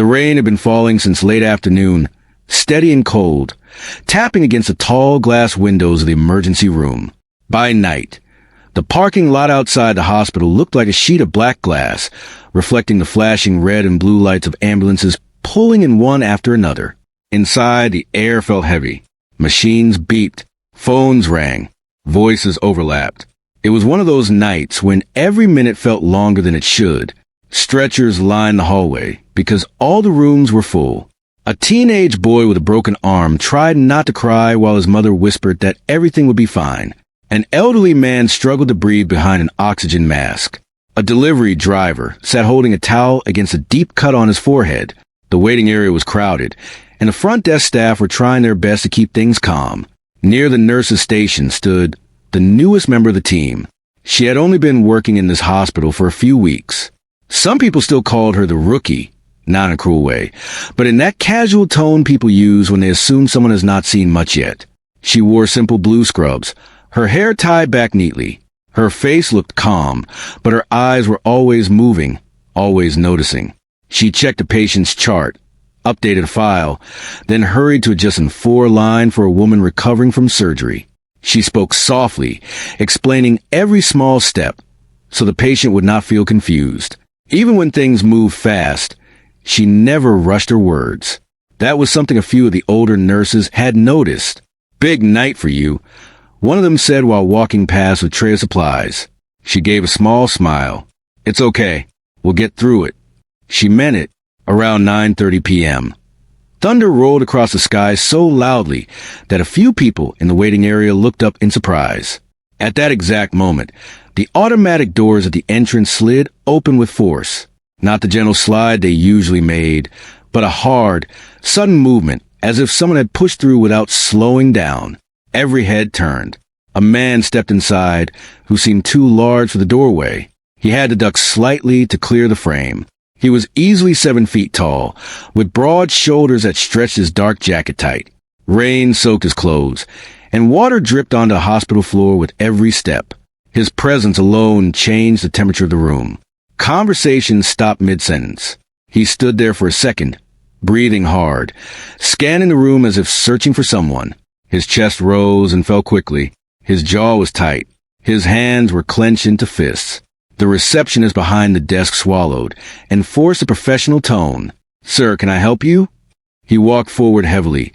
The rain had been falling since late afternoon, steady and cold, tapping against the tall glass windows of the emergency room. By night, the parking lot outside the hospital looked like a sheet of black glass, reflecting the flashing red and blue lights of ambulances pulling in one after another. Inside, the air felt heavy. Machines beeped. Phones rang. Voices overlapped. It was one of those nights when every minute felt longer than it should. Stretchers lined the hallway because all the rooms were full. A teenage boy with a broken arm tried not to cry while his mother whispered that everything would be fine. An elderly man struggled to breathe behind an oxygen mask. A delivery driver sat holding a towel against a deep cut on his forehead. The waiting area was crowded, and the front desk staff were trying their best to keep things calm. Near the nurse's station stood the newest member of the team. She had only been working in this hospital for a few weeks. Some people still called her the rookie, not in a cruel way, but in that casual tone people use when they assume someone has not seen much yet. She wore simple blue scrubs, her hair tied back neatly. Her face looked calm, but her eyes were always moving, always noticing. She checked a patient's chart, updated a file, then hurried to a just in 4 line for a woman recovering from surgery. She spoke softly, explaining every small step, so the patient would not feel confused. Even when things moved fast, she never rushed her words. That was something a few of the older nurses had noticed. "Big night for you," one of them said while walking past with a tray of supplies. She gave a small smile. "It's okay. We'll get through it." She meant it. Around 9:30 p.m. Thunder rolled across the sky so loudly that a few people in the waiting area looked up in surprise. At that exact moment, the automatic doors at the entrance slid open with force. Not the gentle slide they usually made, but a hard, sudden movement, as if someone had pushed through without slowing down. Every head turned. A man stepped inside, who seemed too large for the doorway. He had to duck slightly to clear the frame. He was easily 7 feet tall, with broad shoulders that stretched his dark jacket tight. Rain soaked his clothes, and water dripped onto the hospital floor with every step. His presence alone changed the temperature of the room. Conversation stopped mid-sentence. He stood there for a second, breathing hard, scanning the room as if searching for someone. His chest rose and fell quickly. His jaw was tight. His hands were clenched into fists. The receptionist behind the desk swallowed and forced a professional tone. "Sir, can I help you?" He walked forward heavily,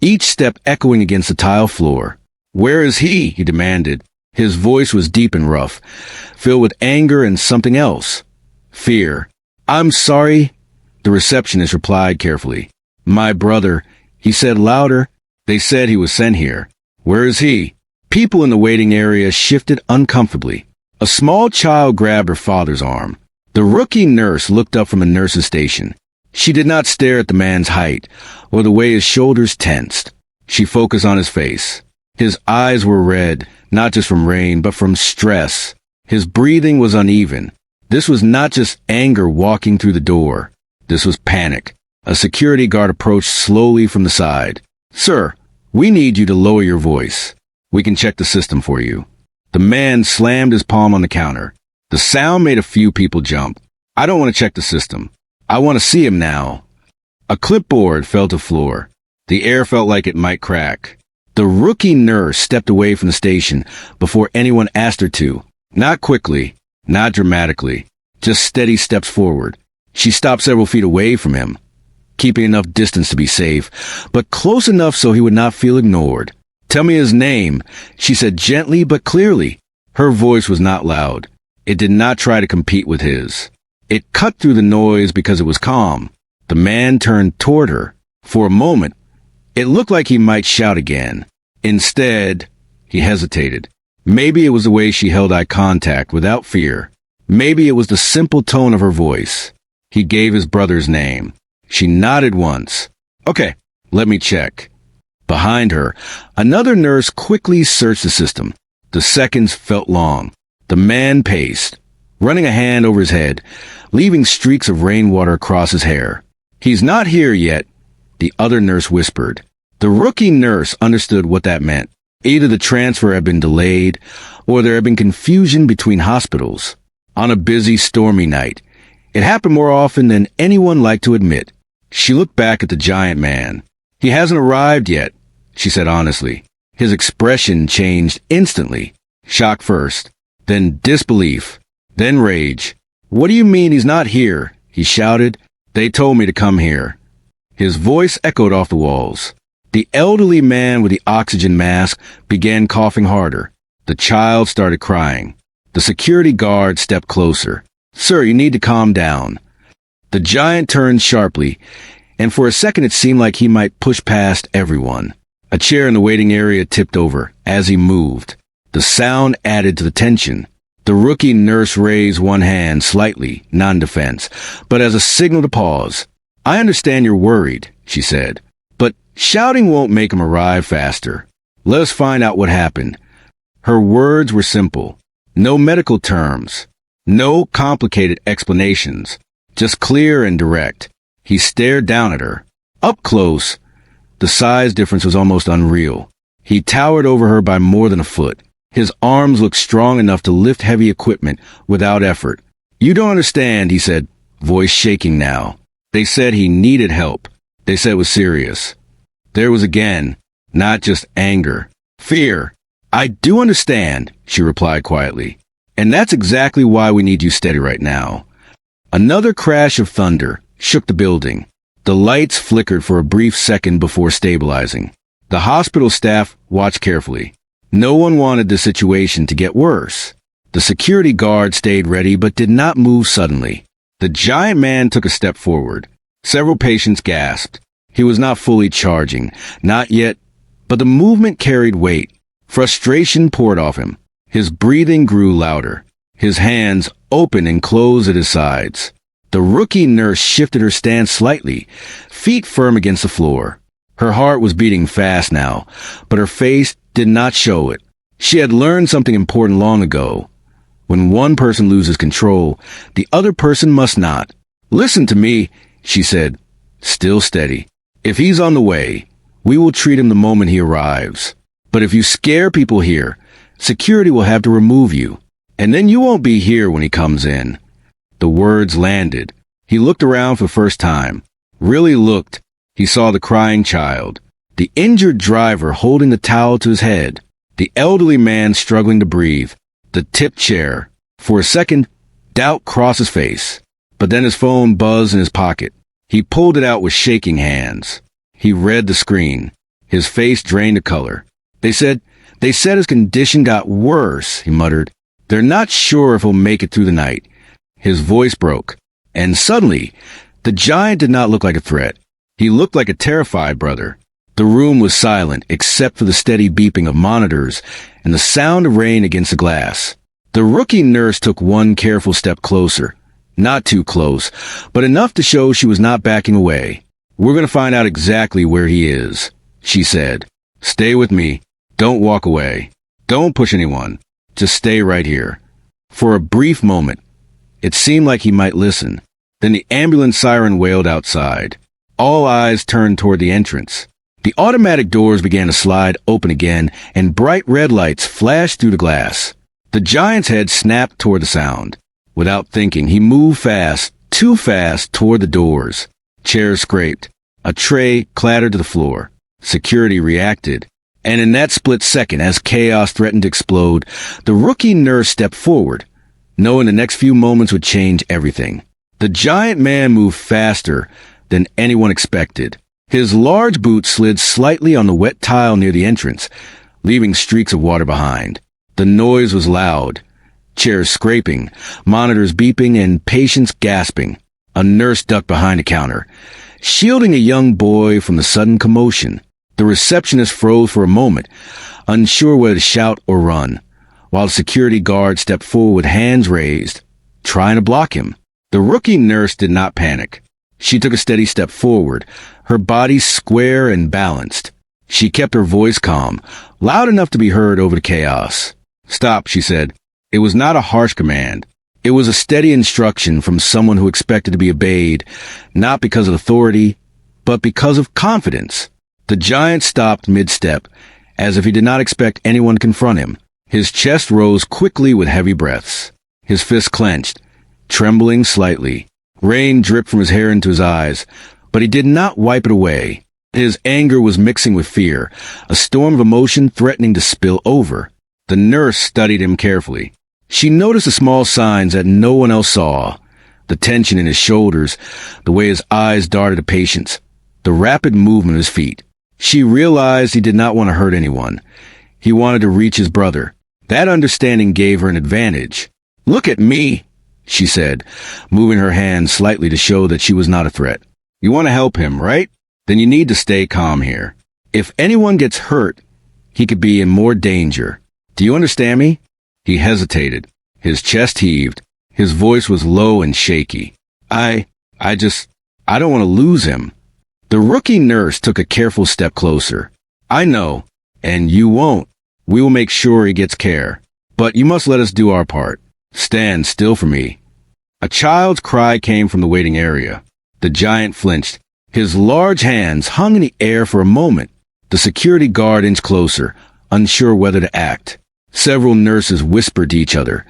each step echoing against the tile floor. "Where is he?" he demanded. His voice was deep and rough, filled with anger and something else. Fear. "I'm sorry," the receptionist replied carefully. "My brother," he said louder. "They said he was sent here." "Where is he?" People in the waiting area shifted uncomfortably. A small child grabbed her father's arm. The rookie nurse looked up from a nurse's station. She did not stare at the man's height or the way his shoulders tensed. She focused on his face. His eyes were red, not just from rain, but from stress. His breathing was uneven. This was not just anger walking through the door. This was panic. A security guard approached slowly from the side. "Sir, we need you to lower your voice. We can check the system for you." The man slammed his palm on the counter. The sound made a few people jump. "I don't want to check the system. I want to see him now." A clipboard fell to the floor. The air felt like it might crack. The rookie nurse stepped away from the station before anyone asked her to. Not quickly, not dramatically, just steady steps forward. She stopped several feet away from him, keeping enough distance to be safe, but close enough so he would not feel ignored. "Tell me his name," she said gently but clearly. Her voice was not loud. It did not try to compete with his. It cut through the noise because it was calm. The man turned toward her. For a moment, it looked like he might shout again. Instead, he hesitated. Maybe it was the way she held eye contact without fear. Maybe it was the simple tone of her voice. He gave his brother's name. She nodded once. "Okay, let me check." Behind her, another nurse quickly searched the system. The seconds felt long. The man paced, running a hand over his head, leaving streaks of rainwater across his hair. "He's not here yet," the other nurse whispered. The rookie nurse understood what that meant. Either the transfer had been delayed, or there had been confusion between hospitals. On a busy, stormy night, it happened more often than anyone liked to admit. She looked back at the giant man. "He hasn't arrived yet," she said honestly. His expression changed instantly. Shock first, then disbelief, then rage. "What do you mean he's not here?" he shouted. "They told me to come here." His voice echoed off the walls. The elderly man with the oxygen mask began coughing harder. The child started crying. The security guard stepped closer. "Sir, you need to calm down." The giant turned sharply, and for a second it seemed like he might push past everyone. A chair in the waiting area tipped over as he moved. The sound added to the tension. The rookie nurse raised one hand slightly, non-defense, but as a signal to pause. "I understand you're worried," she said, "but shouting won't make him arrive faster. Let us find out what happened." Her words were simple. No medical terms. No complicated explanations. Just clear and direct. He stared down at her. Up close, the size difference was almost unreal. He towered over her by more than a foot. His arms looked strong enough to lift heavy equipment without effort. "You don't understand," he said, voice shaking now. "They said he needed help. They said it was serious." There was again, not just anger, fear. "I do understand," she replied quietly. "And that's exactly why we need you steady right now." Another crash of thunder shook the building. The lights flickered for a brief second before stabilizing. The hospital staff watched carefully. No one wanted the situation to get worse. The security guard stayed ready but did not move suddenly. The giant man took a step forward. Several patients gasped. He was not fully charging, not yet, but the movement carried weight. Frustration poured off him. His breathing grew louder. His hands opened and closed at his sides. The rookie nurse shifted her stance slightly, feet firm against the floor. Her heart was beating fast now, but her face did not show it. She had learned something important long ago. When one person loses control, the other person must not. "Listen to me," she said, still steady. "If he's on the way, we will treat him the moment he arrives. But if you scare people here, security will have to remove you. And then you won't be here when he comes in." The words landed. He looked around for the first time. Really looked. He saw the crying child, the injured driver holding the towel to his head, the elderly man struggling to breathe, the tipped chair. For a second, doubt crossed his face. But then his phone buzzed in his pocket. He pulled it out with shaking hands. He read the screen. His face drained of color. They said his condition got worse," he muttered. "They're not sure if he'll make it through the night." His voice broke. And suddenly, the giant did not look like a threat. He looked like a terrified brother. The room was silent, except for the steady beeping of monitors and the sound of rain against the glass. The rookie nurse took one careful step closer. Not too close, but enough to show she was not backing away. "We're going to find out exactly where he is," she said. "Stay with me. Don't walk away. Don't push anyone. Just stay right here." For a brief moment, it seemed like he might listen. Then the ambulance siren wailed outside. All eyes turned toward the entrance. The automatic doors began to slide open again, and bright red lights flashed through the glass. The giant's head snapped toward the sound. Without thinking, he moved fast, too fast, toward the doors. Chairs scraped. A tray clattered to the floor. Security reacted. And in that split second, as chaos threatened to explode, the rookie nurse stepped forward, knowing the next few moments would change everything. The giant man moved faster than anyone expected. His large boots slid slightly on the wet tile near the entrance, leaving streaks of water behind. The noise was loud. Chairs scraping, monitors beeping, and patients gasping. A nurse ducked behind a counter, shielding a young boy from the sudden commotion. The receptionist froze for a moment, unsure whether to shout or run, while the security guard stepped forward with hands raised, trying to block him. The rookie nurse did not panic. She took a steady step forward, her body square and balanced. She kept her voice calm, loud enough to be heard over the chaos. "Stop," she said. It was not a harsh command. It was a steady instruction from someone who expected to be obeyed, not because of authority, but because of confidence. The giant stopped mid-step, as if he did not expect anyone to confront him. His chest rose quickly with heavy breaths. His fists clenched, trembling slightly. Rain dripped from his hair into his eyes, but he did not wipe it away. His anger was mixing with fear, a storm of emotion threatening to spill over. The nurse studied him carefully. She noticed the small signs that no one else saw. The tension in his shoulders, the way his eyes darted at patients, the rapid movement of his feet. She realized he did not want to hurt anyone. He wanted to reach his brother. That understanding gave her an advantage. "Look at me," she said, moving her hand slightly to show that she was not a threat. "You want to help him, right? Then you need to stay calm here. If anyone gets hurt, he could be in more danger. Do you understand me?" He hesitated. His chest heaved. His voice was low and shaky. I don't want to lose him." The rookie nurse took a careful step closer. "I know, and you won't. We will make sure he gets care. But you must let us do our part. Stand still for me." A child's cry came from the waiting area. The giant flinched. His large hands hung in the air for a moment. The security guard inched closer, unsure whether to act. Several nurses whispered to each other,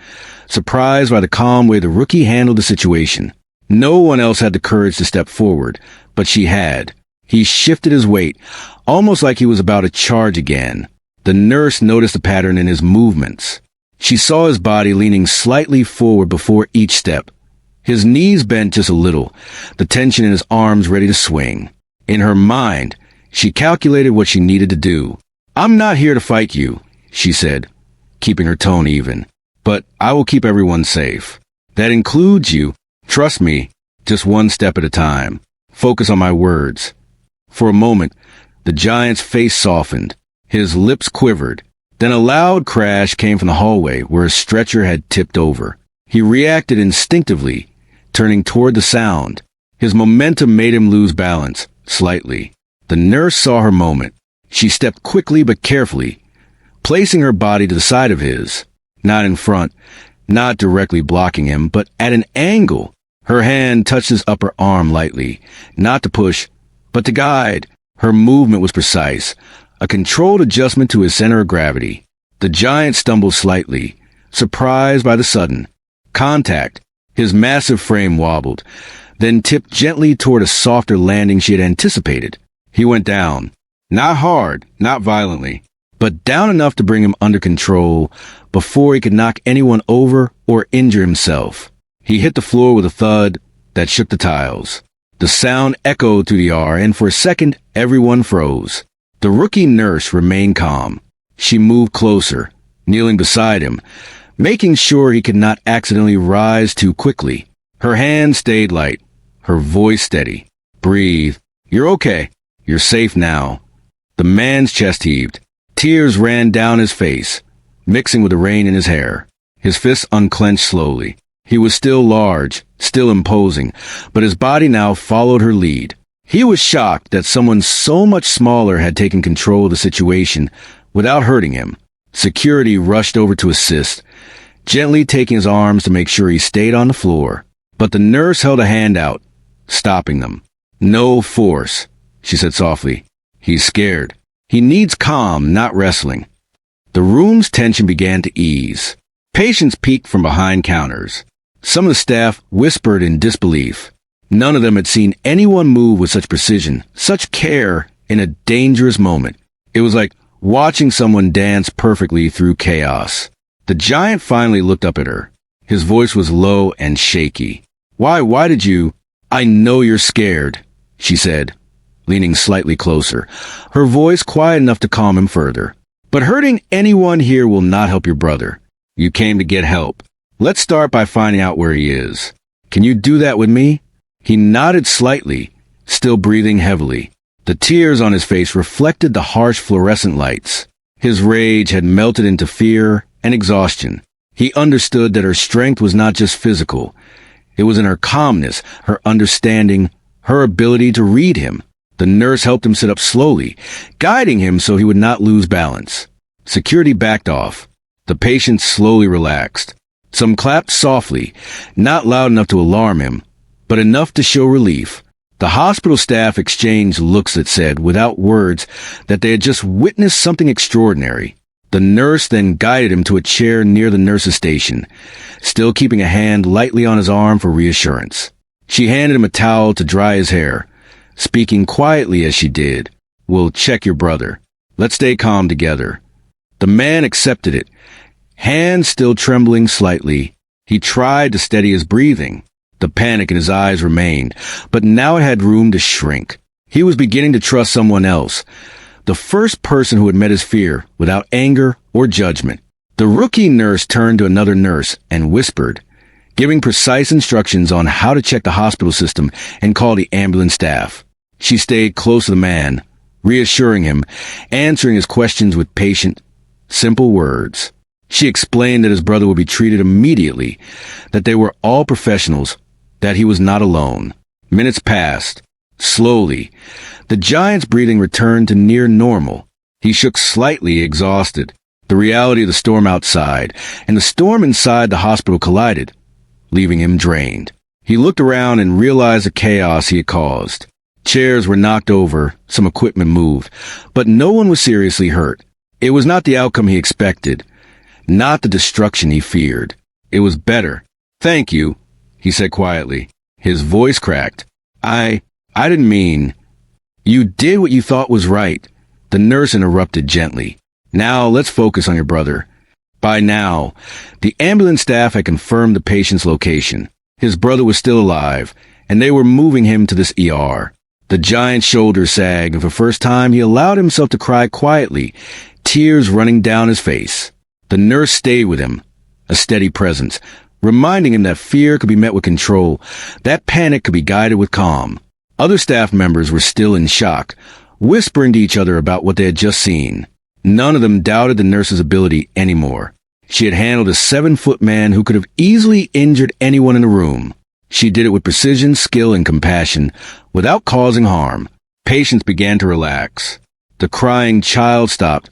surprised by the calm way the rookie handled the situation. No one else had the courage to step forward, but she had. He shifted his weight, almost like he was about to charge again. The nurse noticed a pattern in his movements. She saw his body leaning slightly forward before each step. His knees bent just a little, the tension in his arms ready to swing. In her mind, she calculated what she needed to do. "I'm not here to fight you," she said, keeping her tone even. "But I will keep everyone safe. That includes you. Trust me, just one step at a time. Focus on my words." For a moment, the giant's face softened. His lips quivered. Then a loud crash came from the hallway where a stretcher had tipped over. He reacted instinctively, turning toward the sound. His momentum made him lose balance, slightly. The nurse saw her moment. She stepped quickly but carefully, placing her body to the side of his. Not in front, not directly blocking him, but at an angle. Her hand touched his upper arm lightly, not to push, but to guide. Her movement was precise, a controlled adjustment to his center of gravity. The giant stumbled slightly, surprised by the sudden contact. His massive frame wobbled, then tipped gently toward a softer landing she had anticipated. He went down. Not hard, not violently, but down enough to bring him under control before he could knock anyone over or injure himself. He hit the floor with a thud that shook the tiles. The sound echoed through the air, and for a second, everyone froze. The rookie nurse remained calm. She moved closer, kneeling beside him, making sure he could not accidentally rise too quickly. Her hand stayed light, her voice steady. "Breathe. You're okay. You're safe now." The man's chest heaved. Tears ran down his face, mixing with the rain in his hair. His fists unclenched slowly. He was still large, still imposing, but his body now followed her lead. He was shocked that someone so much smaller had taken control of the situation without hurting him. Security rushed over to assist, gently taking his arms to make sure he stayed on the floor. But the nurse held a hand out, stopping them. "No force," she said softly. "He's scared. He needs calm, not wrestling." The room's tension began to ease. Patients peeked from behind counters. Some of the staff whispered in disbelief. None of them had seen anyone move with such precision, such care in a dangerous moment. It was like watching someone dance perfectly through chaos. The giant finally looked up at her. His voice was low and shaky. Why did you—" "I know you're scared," she said, leaning slightly closer, her voice quiet enough to calm him further. "But hurting anyone here will not help your brother. You came to get help. Let's start by finding out where he is. Can you do that with me?" He nodded slightly, still breathing heavily. The tears on his face reflected the harsh fluorescent lights. His rage had melted into fear and exhaustion. He understood that her strength was not just physical. It was in her calmness, her understanding, her ability to read him. The nurse helped him sit up slowly, guiding him so he would not lose balance. Security backed off. The patient slowly relaxed. Some clapped softly, not loud enough to alarm him, but enough to show relief. The hospital staff exchanged looks that said, without words, that they had just witnessed something extraordinary. The nurse then guided him to a chair near the nurse's station, still keeping a hand lightly on his arm for reassurance. She handed him a towel to dry his hair, speaking quietly as she did. "We'll check your brother. Let's stay calm together." The man accepted it, hands still trembling slightly. He tried to steady his breathing. The panic in his eyes remained, but now it had room to shrink. He was beginning to trust someone else, the first person who had met his fear without anger or judgment. The rookie nurse turned to another nurse and whispered, giving precise instructions on how to check the hospital system and call the ambulance staff. She stayed close to the man, reassuring him, answering his questions with patient, simple words. She explained that his brother would be treated immediately, that they were all professionals, that he was not alone. Minutes passed. Slowly, the giant's breathing returned to near normal. He shook slightly, exhausted. The reality of the storm outside and the storm inside the hospital collided, leaving him drained. He looked around and realized the chaos he had caused. Chairs were knocked over, some equipment moved, but no one was seriously hurt. It was not the outcome he expected, not the destruction he feared. It was better. "Thank you," he said quietly. His voice cracked. I didn't mean—" "You did what you thought was right," the nurse interrupted gently. "Now let's focus on your brother." By now, the ambulance staff had confirmed the patient's location. His brother was still alive, and they were moving him to this ER. The giant's shoulders sagged, and for the first time he allowed himself to cry quietly, tears running down his face. The nurse stayed with him, a steady presence, reminding him that fear could be met with control, that panic could be guided with calm. Other staff members were still in shock, whispering to each other about what they had just seen. None of them doubted the nurse's ability anymore. She had handled a 7-foot man who could have easily injured anyone in the room. She did it with precision, skill, and compassion, without causing harm. Patients began to relax. The crying child stopped,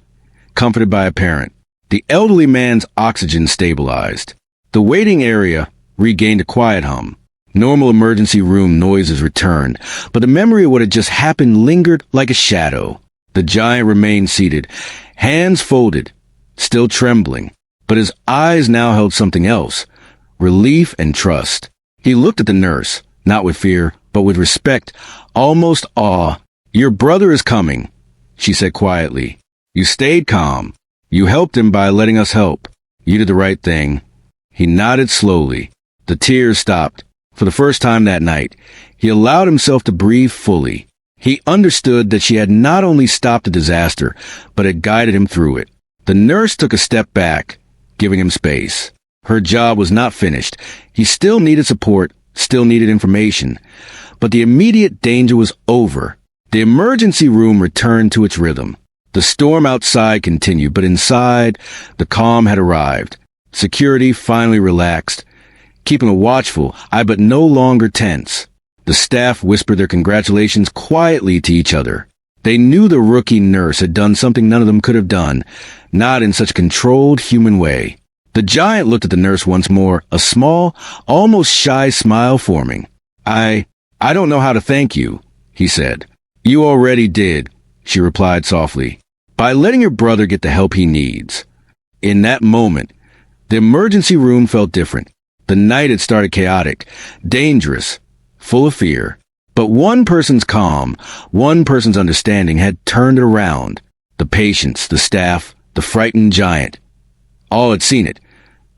comforted by a parent. The elderly man's oxygen stabilized. The waiting area regained a quiet hum. Normal emergency room noises returned, but the memory of what had just happened lingered like a shadow. The giant remained seated, hands folded, still trembling, but his eyes now held something else, relief and trust. He looked at the nurse, not with fear, but with respect, almost awe. "Your brother is coming," she said quietly. "You stayed calm. You helped him by letting us help. You did the right thing." He nodded slowly. The tears stopped. For the first time that night, he allowed himself to breathe fully. He understood that she had not only stopped the disaster, but had guided him through it. The nurse took a step back, giving him space. Her job was not finished. He still needed support, still needed information. But the immediate danger was over. The emergency room returned to its rhythm. The storm outside continued, but inside, the calm had arrived. Security finally relaxed, keeping a watchful eye but no longer tense. The staff whispered their congratulations quietly to each other. They knew the rookie nurse had done something none of them could have done, not in such a controlled human way. The giant looked at the nurse once more, a small, almost shy smile forming. I don't know how to thank you," he said. "You already did," she replied softly, "by letting your brother get the help he needs." In that moment, the emergency room felt different. The night had started chaotic, dangerous, full of fear. But one person's calm, one person's understanding had turned it around. The patients, the staff, the frightened giant. All had seen it.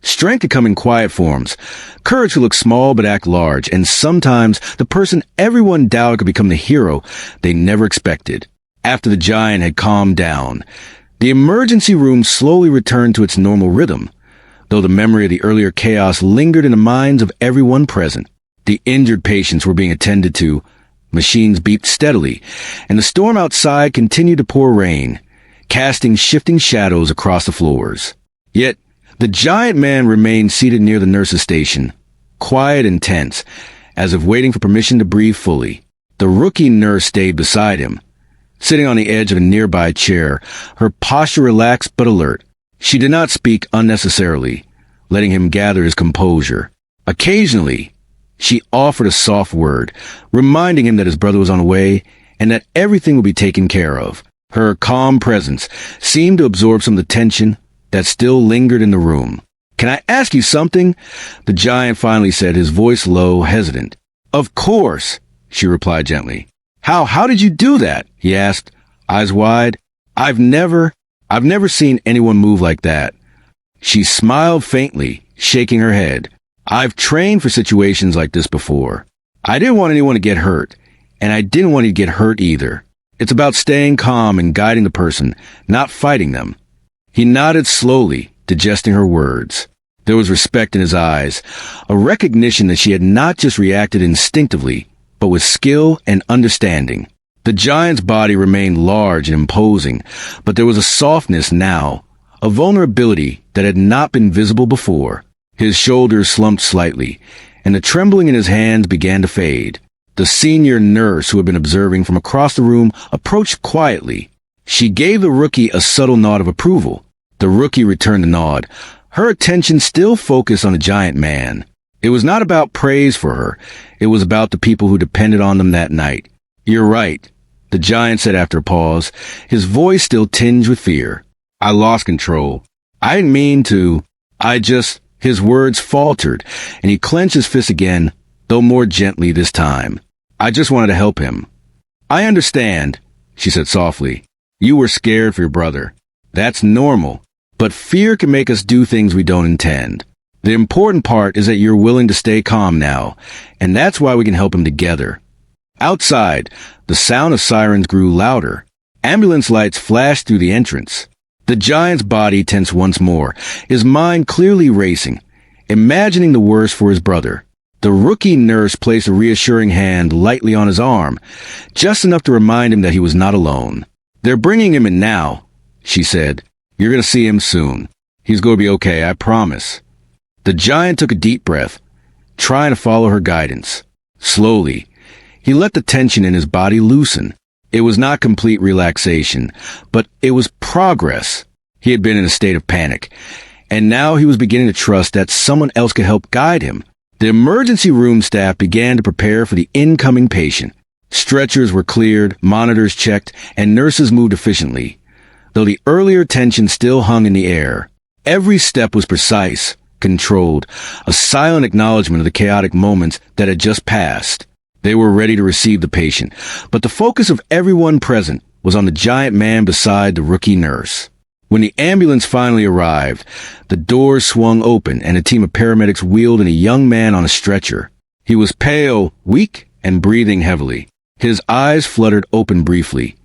Strength could come in quiet forms. Courage could look small but act large. And sometimes the person everyone doubted could become the hero they never expected. After the giant had calmed down, the emergency room slowly returned to its normal rhythm, though the memory of the earlier chaos lingered in the minds of everyone present. The injured patients were being attended to. Machines beeped steadily, and the storm outside continued to pour rain, casting shifting shadows across the floors. Yet, the giant man remained seated near the nurse's station, quiet and tense, as if waiting for permission to breathe fully. The rookie nurse stayed beside him, sitting on the edge of a nearby chair, her posture relaxed but alert. She did not speak unnecessarily, letting him gather his composure. Occasionally, she offered a soft word, reminding him that his brother was on the way and that everything would be taken care of. Her calm presence seemed to absorb some of the tension that still lingered in the room. "Can I ask you something?" the giant finally said, his voice low, hesitant. "Of course," she replied gently. How did you do that? He asked, eyes wide. I've never seen anyone move like that. She smiled faintly, shaking her head. I've trained for situations like this before. I didn't want anyone to get hurt, and I didn't want you to get hurt either. It's about staying calm and guiding the person, not fighting them. He nodded slowly, digesting her words. There was respect in his eyes, a recognition that she had not just reacted instinctively, but with skill and understanding. The giant's body remained large and imposing, but there was a softness now, a vulnerability that had not been visible before. His shoulders slumped slightly, and the trembling in his hands began to fade. The senior nurse who had been observing from across the room approached quietly. She gave the rookie a subtle nod of approval. The rookie returned the nod, her attention still focused on the giant man. It was not about praise for her. It was about the people who depended on them that night. You're right, the giant said after a pause, his voice still tinged with fear. I lost control. I didn't mean to. His words faltered, and he clenched his fist again, though more gently this time. I just wanted to help him. I understand, she said softly. You were scared for your brother. That's normal, but fear can make us do things we don't intend. The important part is that you're willing to stay calm now, and that's why we can help him together. Outside, the sound of sirens grew louder. Ambulance lights flashed through the entrance. The giant's body tensed once more, his mind clearly racing, imagining the worst for his brother. The rookie nurse placed a reassuring hand lightly on his arm, just enough to remind him that he was not alone. They're bringing him in now, she said. You're going to see him soon. He's going to be okay, I promise. The giant took a deep breath, trying to follow her guidance. Slowly, he let the tension in his body loosen. It was not complete relaxation, but it was progress. He had been in a state of panic, and now he was beginning to trust that someone else could help guide him. The emergency room staff began to prepare for the incoming patient. Stretchers were cleared, monitors checked, and nurses moved efficiently. Though the earlier tension still hung in the air, every step was precise, controlled, a silent acknowledgement of the chaotic moments that had just passed. They were ready to receive the patient, but the focus of everyone present was on the giant man beside the rookie nurse. When the ambulance finally arrived, the doors swung open and a team of paramedics wheeled in a young man on a stretcher. He was pale, weak, and breathing heavily. His eyes fluttered open briefly,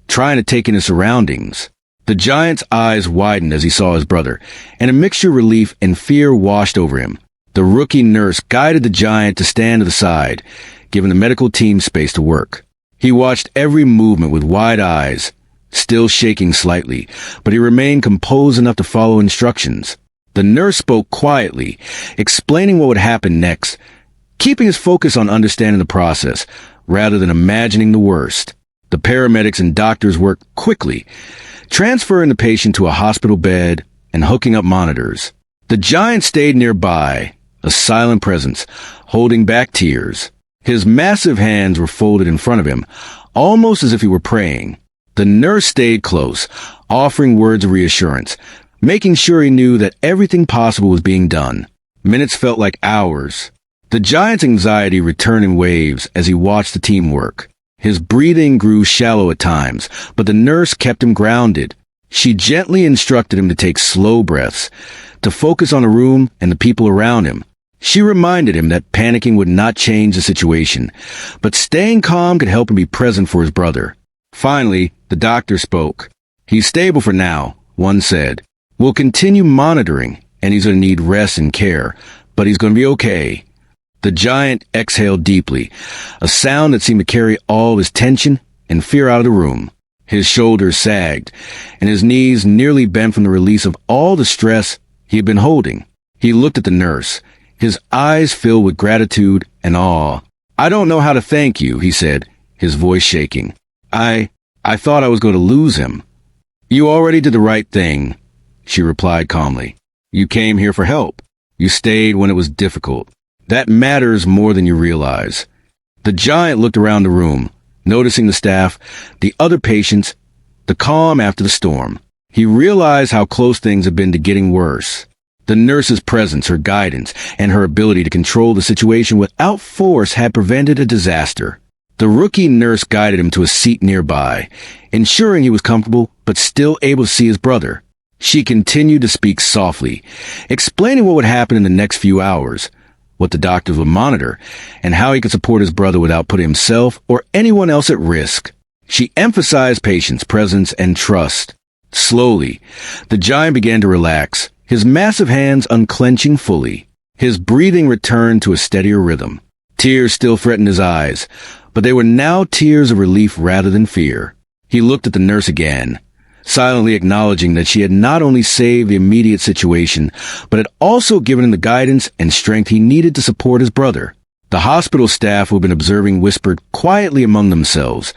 trying to take in his surroundings. The giant's eyes widened as he saw his brother, and a mixture of relief and fear washed over him. The rookie nurse guided the giant to stand to the side, giving the medical team space to work. He watched every movement with wide eyes, still shaking slightly, but he remained composed enough to follow instructions. The nurse spoke quietly, explaining what would happen next, keeping his focus on understanding the process, rather than imagining the worst. The paramedics and doctors worked quickly, transferring the patient to a hospital bed and hooking up monitors. The giant stayed nearby, a silent presence, holding back tears. His massive hands were folded in front of him, almost as if he were praying. The nurse stayed close, offering words of reassurance, making sure he knew that everything possible was being done. Minutes felt like hours. The giant's anxiety returned in waves as he watched the team work. His breathing grew shallow at times, but the nurse kept him grounded. She gently instructed him to take slow breaths, to focus on the room and the people around him. She reminded him that panicking would not change the situation, but staying calm could help him be present for his brother. Finally, the doctor spoke. He's stable for now, one said. We'll continue monitoring, and he's going to need rest and care, but he's going to be okay. The giant exhaled deeply, a sound that seemed to carry all his tension and fear out of the room. His shoulders sagged, and his knees nearly bent from the release of all the stress he had been holding. He looked at the nurse, his eyes filled with gratitude and awe. I don't know how to thank you, he said, his voice shaking. I thought I was going to lose him. You already did the right thing, she replied calmly. You came here for help. You stayed when it was difficult. That matters more than you realize. The giant looked around the room, noticing the staff, the other patients, the calm after the storm. He realized how close things had been to getting worse. The nurse's presence, her guidance, and her ability to control the situation without force had prevented a disaster. The rookie nurse guided him to a seat nearby, ensuring he was comfortable but still able to see his brother. She continued to speak softly, explaining what would happen in the next few hours, what the doctors would monitor, and how he could support his brother without putting himself or anyone else at risk. She emphasized patience, presence, and trust. Slowly, the giant began to relax, his massive hands unclenching fully. His breathing returned to a steadier rhythm. Tears still threatened his eyes, but they were now tears of relief rather than fear. He looked at the nurse again, silently acknowledging that she had not only saved the immediate situation, but had also given him the guidance and strength he needed to support his brother. The hospital staff who had been observing whispered quietly among themselves,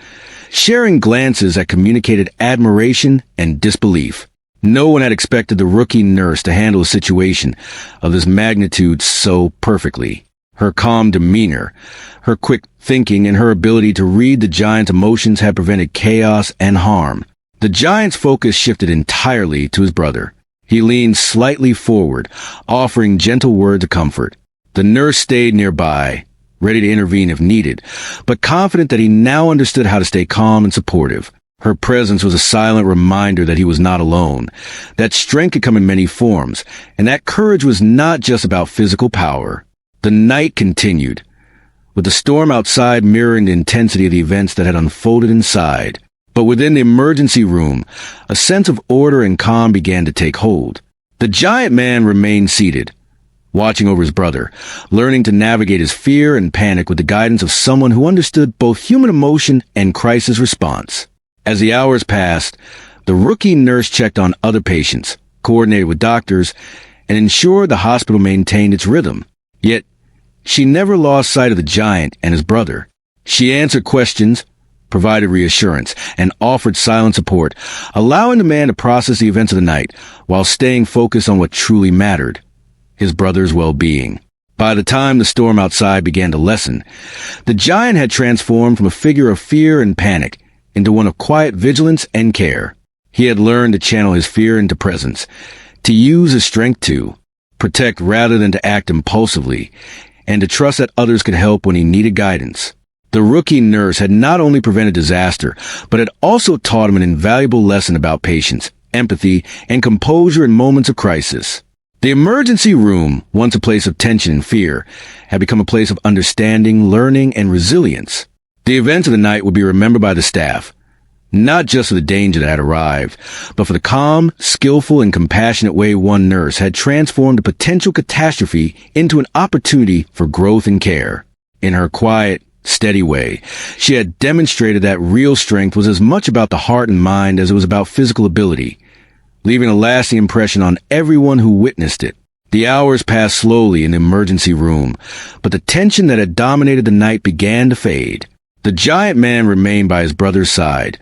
sharing glances that communicated admiration and disbelief. No one had expected the rookie nurse to handle a situation of this magnitude so perfectly. Her calm demeanor, her quick thinking, and her ability to read the giant's emotions had prevented chaos and harm. The giant's focus shifted entirely to his brother. He leaned slightly forward, offering gentle words of comfort. The nurse stayed nearby, ready to intervene if needed, but confident that he now understood how to stay calm and supportive. Her presence was a silent reminder that he was not alone, that strength could come in many forms, and that courage was not just about physical power. The night continued, with the storm outside mirroring the intensity of the events that had unfolded inside. But within the emergency room, a sense of order and calm began to take hold. The giant man remained seated, watching over his brother, learning to navigate his fear and panic with the guidance of someone who understood both human emotion and crisis response. As the hours passed, the rookie nurse checked on other patients, coordinated with doctors, and ensured the hospital maintained its rhythm. Yet, she never lost sight of the giant and his brother. She answered questions, provided reassurance, and offered silent support, allowing the man to process the events of the night while staying focused on what truly mattered, his brother's well-being. By the time the storm outside began to lessen, the giant had transformed from a figure of fear and panic into one of quiet vigilance and care. He had learned to channel his fear into presence, to use his strength to protect rather than to act impulsively, and to trust that others could help when he needed guidance. The rookie nurse had not only prevented disaster, but had also taught him an invaluable lesson about patience, empathy, and composure in moments of crisis. The emergency room, once a place of tension and fear, had become a place of understanding, learning, and resilience. The events of the night would be remembered by the staff, not just for the danger that had arrived, but for the calm, skillful, and compassionate way one nurse had transformed a potential catastrophe into an opportunity for growth and care. In her quiet, steady way, she had demonstrated that real strength was as much about the heart and mind as it was about physical ability, leaving a lasting impression on everyone who witnessed it. The hours passed slowly in the emergency room, but the tension that had dominated the night began to fade. The giant man remained by his brother's side,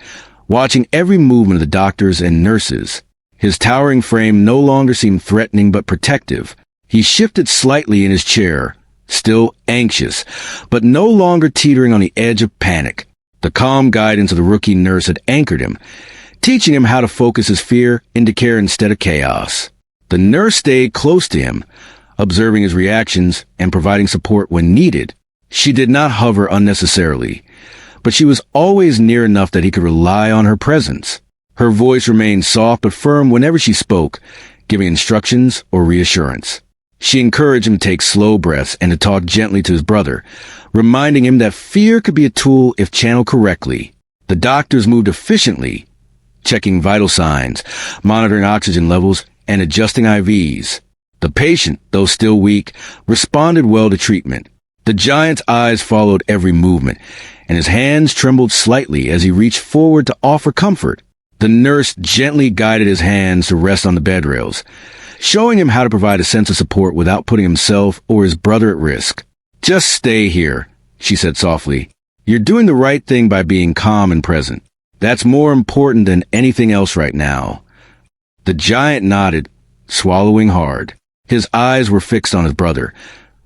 watching every movement of the doctors and nurses. His towering frame no longer seemed threatening but protective. He shifted slightly in his chair, still anxious, but no longer teetering on the edge of panic. The calm guidance of the rookie nurse had anchored him, teaching him how to focus his fear into care instead of chaos. The nurse stayed close to him, observing his reactions and providing support when needed. She did not hover unnecessarily, but she was always near enough that he could rely on her presence. Her voice remained soft but firm whenever she spoke, giving instructions or reassurance. She encouraged him to take slow breaths and to talk gently to his brother, reminding him that fear could be a tool if channeled correctly. The doctors moved efficiently, checking vital signs, monitoring oxygen levels, and adjusting IVs. The patient, though still weak, responded well to treatment. The giant's eyes followed every movement, and his hands trembled slightly as he reached forward to offer comfort. The nurse gently guided his hands to rest on the bed rails, showing him how to provide a sense of support without putting himself or his brother at risk. "Just stay here," she said softly. "You're doing the right thing by being calm and present. That's more important than anything else right now." The giant nodded, swallowing hard. His eyes were fixed on his brother,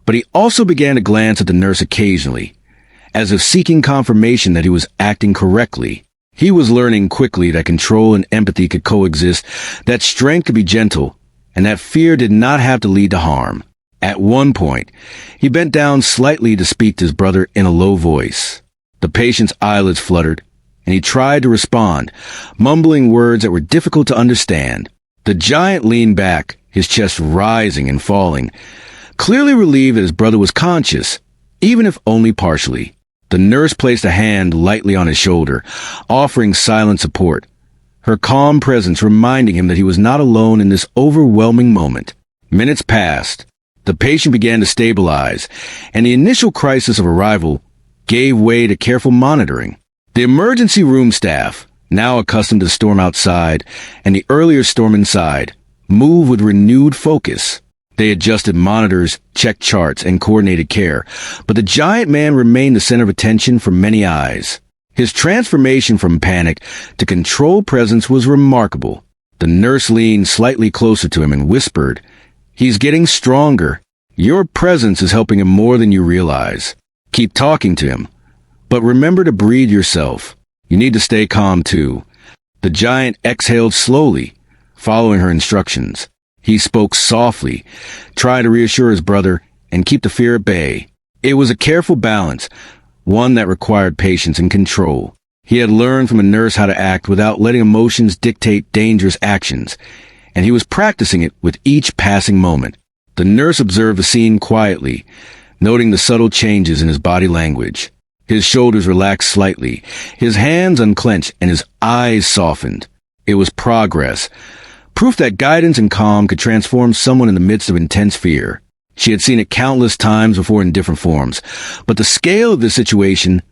but he also began to glance at the nurse occasionally, as if seeking confirmation that he was acting correctly. He was learning quickly that control and empathy could coexist, that strength could be gentle, and that fear did not have to lead to harm. At one point, he bent down slightly to speak to his brother in a low voice. The patient's eyelids fluttered, and he tried to respond, mumbling words that were difficult to understand. The giant leaned back, his chest rising and falling, clearly relieved that his brother was conscious, even if only partially. The nurse placed a hand lightly on his shoulder, offering silent support, her calm presence reminding him that he was not alone in this overwhelming moment. Minutes passed. The patient began to stabilize, and the initial crisis of arrival gave way to careful monitoring. The emergency room staff, now accustomed to the storm outside and the earlier storm inside, moved with renewed focus. They adjusted monitors, checked charts, and coordinated care, but the giant man remained the center of attention for many eyes. His transformation from panic to controlled presence was remarkable. The nurse leaned slightly closer to him and whispered, "He's getting stronger. Your presence is helping him more than you realize. Keep talking to him. But remember to breathe yourself. You need to stay calm too." The giant exhaled slowly, following her instructions. He spoke softly, trying to reassure his brother and keep the fear at bay. It was a careful balance, one that required patience and control. He had learned from a nurse how to act without letting emotions dictate dangerous actions, and he was practicing it with each passing moment. The nurse observed the scene quietly, noting the subtle changes in his body language. His shoulders relaxed slightly, his hands unclenched, and his eyes softened. It was progress, proof that guidance and calm could transform someone in the midst of intense fear. She had seen it countless times before in different forms, but the scale of the situation,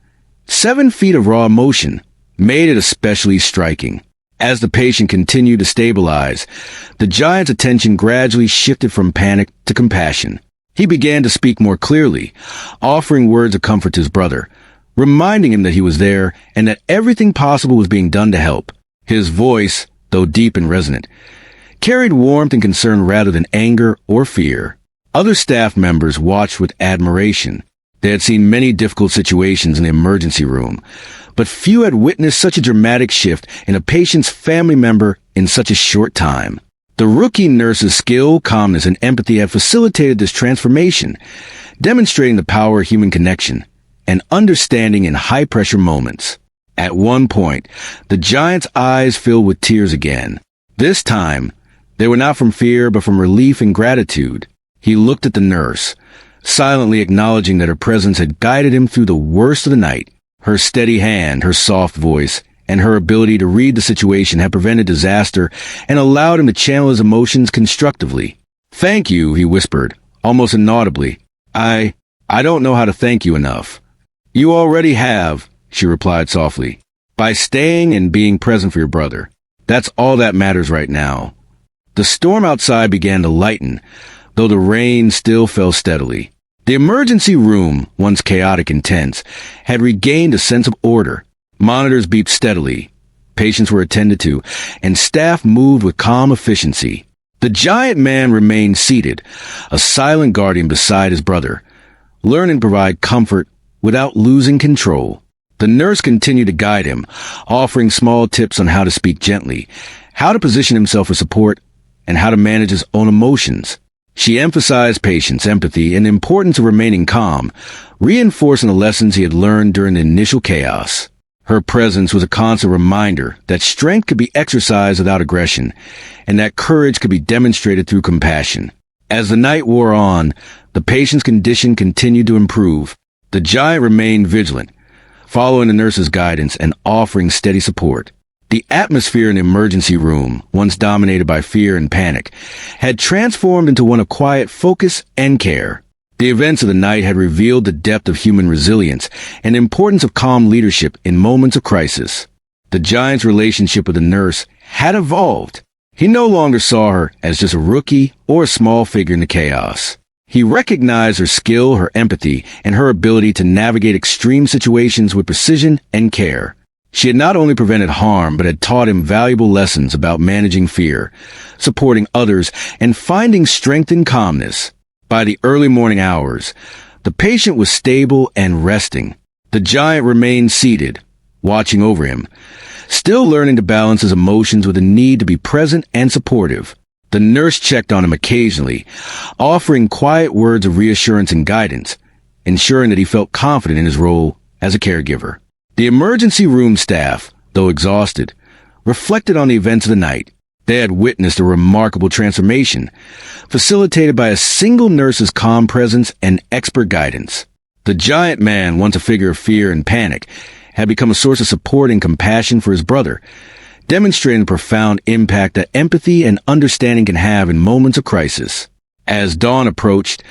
7 feet of raw emotion, made it especially striking. As the patient continued to stabilize, the giant's attention gradually shifted from panic to compassion. He began to speak more clearly, offering words of comfort to his brother, reminding him that he was there and that everything possible was being done to help. His voice, though deep and resonant, carried warmth and concern rather than anger or fear. Other staff members watched with admiration. They had seen many difficult situations in the emergency room, but few had witnessed such a dramatic shift in a patient's family member in such a short time. The rookie nurse's skill, calmness, and empathy had facilitated this transformation, demonstrating the power of human connection and understanding in high-pressure moments. At one point, the giant's eyes filled with tears again. This time, they were not from fear but from relief and gratitude. He looked at the nurse, silently acknowledging that her presence had guided him through the worst of the night. Her steady hand, her soft voice, and her ability to read the situation had prevented disaster and allowed him to channel his emotions constructively. "Thank you," he whispered, almost inaudibly. I don't know how to thank you enough." "You already have," she replied softly, "by staying and being present for your brother. That's all that matters right now." The storm outside began to lighten, though the rain still fell steadily. The emergency room, once chaotic and tense, had regained a sense of order. Monitors beeped steadily, patients were attended to, and staff moved with calm efficiency. The giant man remained seated, a silent guardian beside his brother, learning to provide comfort without losing control. The nurse continued to guide him, offering small tips on how to speak gently, how to position himself for support, and how to manage his own emotions. She emphasized patience, empathy, and the importance of remaining calm, reinforcing the lessons he had learned during the initial chaos. Her presence was a constant reminder that strength could be exercised without aggression, and that courage could be demonstrated through compassion. As the night wore on, the patient's condition continued to improve. The giant remained vigilant, following the nurse's guidance and offering steady support. The atmosphere in the emergency room, once dominated by fear and panic, had transformed into one of quiet focus and care. The events of the night had revealed the depth of human resilience and the importance of calm leadership in moments of crisis. The giant's relationship with the nurse had evolved. He no longer saw her as just a rookie or a small figure in the chaos. He recognized her skill, her empathy, and her ability to navigate extreme situations with precision and care. She had not only prevented harm, but had taught him valuable lessons about managing fear, supporting others, and finding strength in calmness. By the early morning hours, the patient was stable and resting. The giant remained seated, watching over him, still learning to balance his emotions with a need to be present and supportive. The nurse checked on him occasionally, offering quiet words of reassurance and guidance, ensuring that he felt confident in his role as a caregiver. The emergency room staff, though exhausted, reflected on the events of the night. They had witnessed a remarkable transformation, facilitated by a single nurse's calm presence and expert guidance. The giant man, once a figure of fear and panic, had become a source of support and compassion for his brother, demonstrating the profound impact that empathy and understanding can have in moments of crisis. As dawn approached,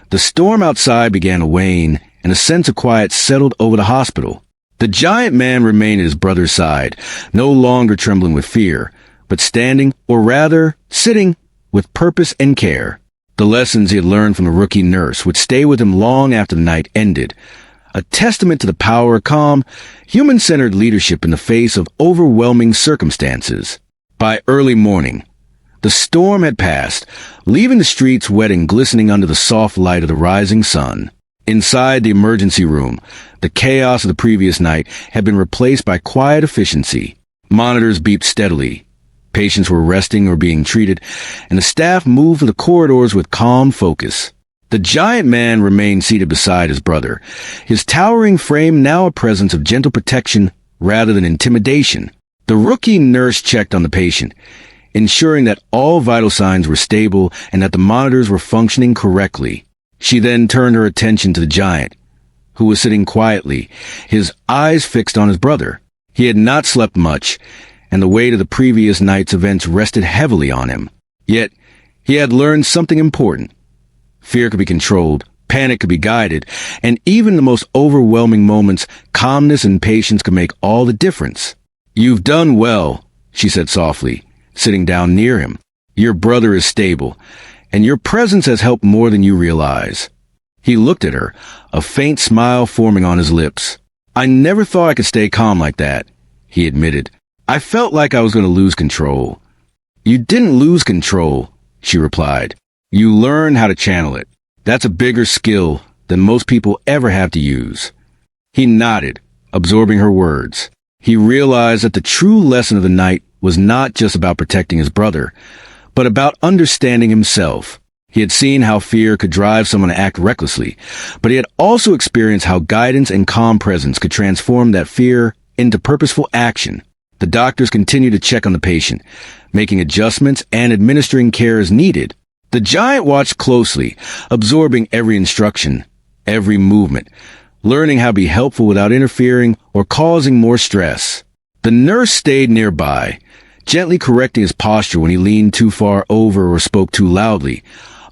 the storm outside began to wane, and a sense of quiet settled over the hospital. The giant man remained at his brother's side, no longer trembling with fear, but standing, or rather, sitting, with purpose and care. The lessons he had learned from the rookie nurse would stay with him long after the night ended, a testament to the power of calm, human-centered leadership in the face of overwhelming circumstances. By early morning, the storm had passed, leaving the streets wet and glistening under the soft light of the rising sun. Inside the emergency room, the chaos of the previous night had been replaced by quiet efficiency. Monitors beeped steadily. Patients were resting or being treated, and the staff moved through the corridors with calm focus. The giant man remained seated beside his brother, his towering frame now a presence of gentle protection rather than intimidation. The rookie nurse checked on the patient, ensuring that all vital signs were stable and that the monitors were functioning correctly. She then turned her attention to the giant, who was sitting quietly, his eyes fixed on his brother. He had not slept much, and the weight of the previous night's events rested heavily on him. Yet, he had learned something important. Fear could be controlled, panic could be guided, and even in the most overwhelming moments, calmness and patience could make all the difference. "You've done well," she said softly, sitting down near him. "Your brother is stable, and your presence has helped more than you realize." He looked at her, a faint smile forming on his lips. "I never thought I could stay calm like that," he admitted. "I felt like I was going to lose control." "You didn't lose control," she replied. "You learned how to channel it. That's a bigger skill than most people ever have to use." He nodded, absorbing her words. He realized that the true lesson of the night was not just about protecting his brother, but about understanding himself. He had seen how fear could drive someone to act recklessly, but he had also experienced how guidance and calm presence could transform that fear into purposeful action. The doctors continued to check on the patient, making adjustments and administering care as needed. The giant watched closely, absorbing every instruction, every movement, learning how to be helpful without interfering or causing more stress. The nurse stayed nearby, gently correcting his posture when he leaned too far over or spoke too loudly,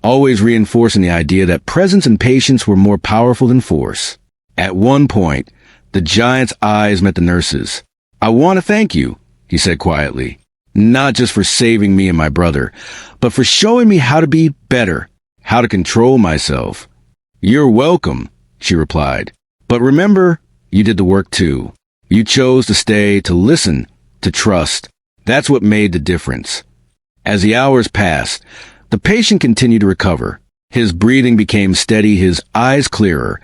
always reinforcing the idea that presence and patience were more powerful than force. At one point, the giant's eyes met the nurse's. "I want to thank you," he said quietly, "not just for saving me and my brother, but for showing me how to be better, how to control myself." "You're welcome," she replied. "But remember, you did the work too. You chose to stay, to listen, to trust. That's what made the difference." As the hours passed, the patient continued to recover. His breathing became steady, his eyes clearer,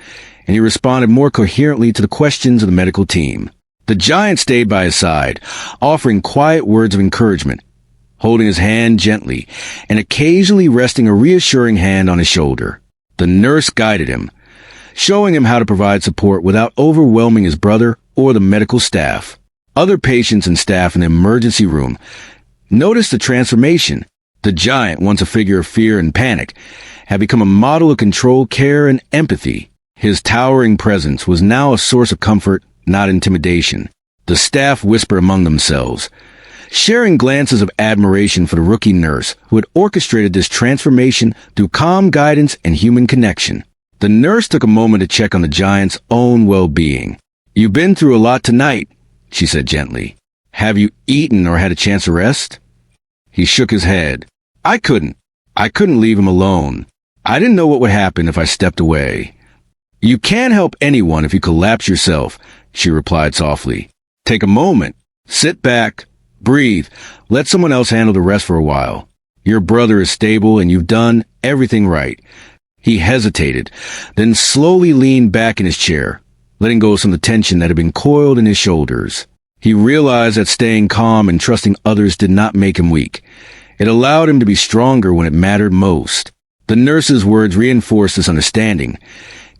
and he responded more coherently to the questions of the medical team. The giant stayed by his side, offering quiet words of encouragement, holding his hand gently, and occasionally resting a reassuring hand on his shoulder. The nurse guided him, showing him how to provide support without overwhelming his brother or the medical staff. Other patients and staff in the emergency room noticed the transformation. The giant, once a figure of fear and panic, had become a model of control, care, and empathy. His towering presence was now a source of comfort, not intimidation. The staff whispered among themselves, sharing glances of admiration for the rookie nurse who had orchestrated this transformation through calm guidance and human connection. The nurse took a moment to check on the giant's own well-being. "You've been through a lot tonight," she said gently. "Have you eaten or had a chance to rest?" He shook his head. I couldn't leave him alone. I didn't know what would happen if I stepped away." "You can't help anyone if you collapse yourself," she replied softly. "Take a moment. Sit back. Breathe. Let someone else handle the rest for a while. Your brother is stable and you've done everything right." He hesitated, then slowly leaned back in his chair, letting go of some of the tension that had been coiled in his shoulders. He realized that staying calm and trusting others did not make him weak. It allowed him to be stronger when it mattered most. The nurse's words reinforced this understanding,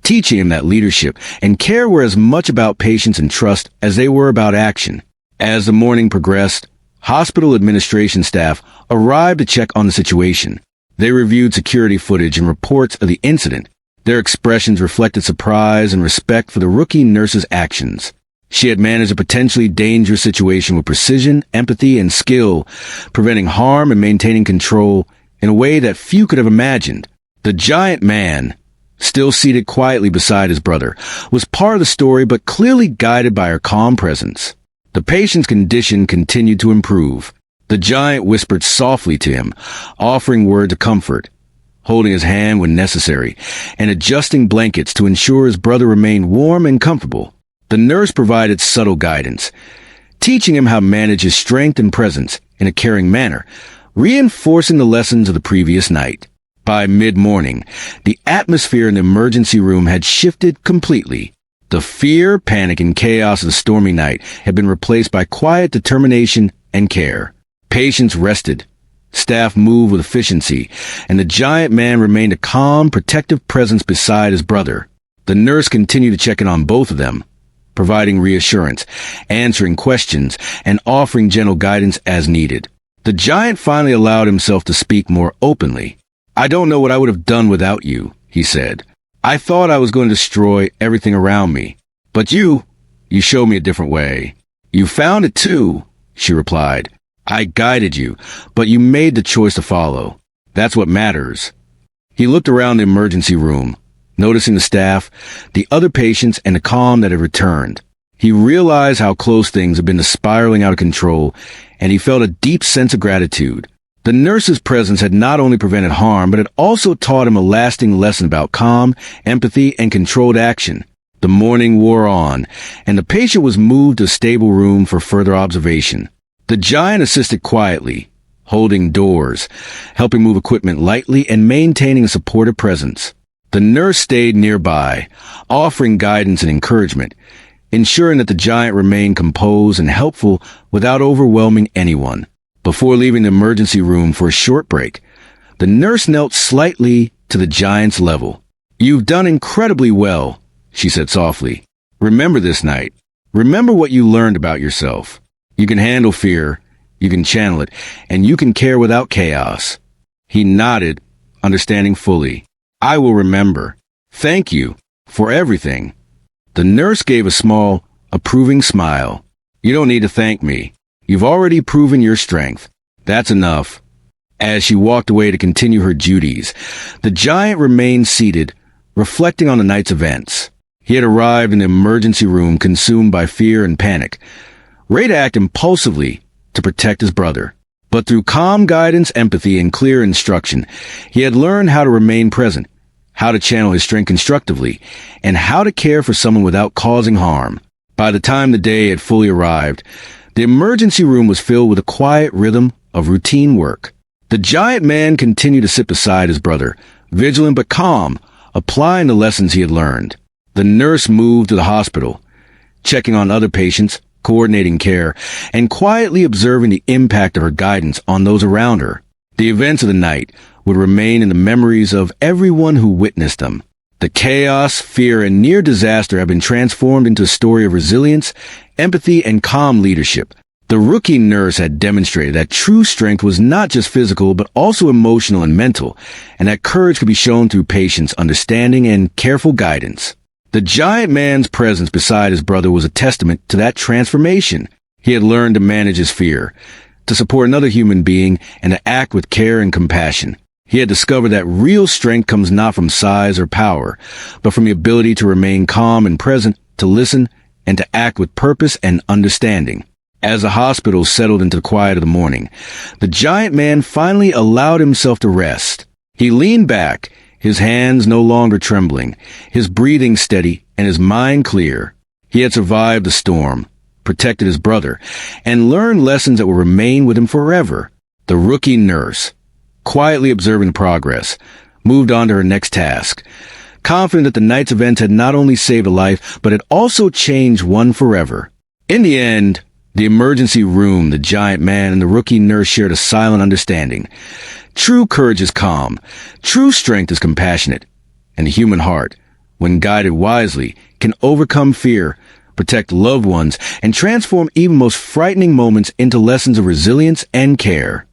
teaching him that leadership and care were as much about patience and trust as they were about action. As the morning progressed, hospital administration staff arrived to check on the situation. They reviewed security footage and reports of the incident. Their expressions reflected surprise and respect for the rookie nurse's actions. She had managed a potentially dangerous situation with precision, empathy, and skill, preventing harm and maintaining control in a way that few could have imagined. The giant man, still seated quietly beside his brother, was part of the story but clearly guided by her calm presence. The patient's condition continued to improve. The giant whispered softly to him, offering words of comfort, holding his hand when necessary, and adjusting blankets to ensure his brother remained warm and comfortable. The nurse provided subtle guidance, teaching him how to manage his strength and presence in a caring manner, reinforcing the lessons of the previous night. By mid-morning, the atmosphere in the emergency room had shifted completely. The fear, panic, and chaos of the stormy night had been replaced by quiet determination and care. Patients rested, staff moved with efficiency, and the giant man remained a calm, protective presence beside his brother. The nurse continued to check in on both of them, providing reassurance, answering questions, and offering gentle guidance as needed. The giant finally allowed himself to speak more openly. "I don't know what I would have done without you," he said. "I thought I was going to destroy everything around me. But you showed me a different way." "You found it too," she replied. "I guided you, but you made the choice to follow. That's what matters." He looked around the emergency room, noticing the staff, the other patients, and the calm that had returned. He realized how close things had been to spiraling out of control, and he felt a deep sense of gratitude. The nurse's presence had not only prevented harm, but it also taught him a lasting lesson about calm, empathy, and controlled action. The morning wore on, and the patient was moved to a stable room for further observation. The giant assisted quietly, holding doors, helping move equipment lightly, and maintaining a supportive presence. The nurse stayed nearby, offering guidance and encouragement, ensuring that the giant remained composed and helpful without overwhelming anyone. Before leaving the emergency room for a short break, the nurse knelt slightly to the giant's level. "You've done incredibly well," she said softly. "Remember this night. Remember what you learned about yourself. You can handle fear, you can channel it, and you can care without chaos." He nodded, understanding fully. "I will remember. Thank you for everything." The nurse gave a small, approving smile. "You don't need to thank me. You've already proven your strength. That's enough." As she walked away to continue her duties, the giant remained seated, reflecting on the night's events. He had arrived in the emergency room consumed by fear and panic, ready to act impulsively to protect his brother. But through calm guidance, empathy, and clear instruction, he had learned how to remain present, how to channel his strength constructively, and how to care for someone without causing harm. By the time the day had fully arrived, the emergency room was filled with a quiet rhythm of routine work. The giant man continued to sit beside his brother, vigilant but calm, applying the lessons he had learned. The nurse moved to the hospital, checking on other patients, coordinating care, and quietly observing the impact of her guidance on those around her. The events of the night would remain in the memories of everyone who witnessed them. The chaos, fear, and near disaster have been transformed into a story of resilience, empathy, and calm leadership. The rookie nurse had demonstrated that true strength was not just physical, but also emotional and mental, and that courage could be shown through patience, understanding, and careful guidance. The giant man's presence beside his brother was a testament to that transformation. He had learned to manage his fear, to support another human being, and to act with care and compassion. He had discovered that real strength comes not from size or power, but from the ability to remain calm and present, to listen, and to act with purpose and understanding. As the hospital settled into the quiet of the morning, the giant man finally allowed himself to rest. He leaned back, his hands no longer trembling, his breathing steady, and his mind clear. He had survived the storm, protected his brother, and learned lessons that will remain with him forever. The rookie nurse, quietly observing progress, moved on to her next task, confident that the night's events had not only saved a life, but had also changed one forever. In the end, the emergency room, the giant man, and the rookie nurse shared a silent understanding. True courage is calm, true strength is compassionate, and the human heart, when guided wisely, can overcome fear, protect loved ones, and transform even most frightening moments into lessons of resilience and care.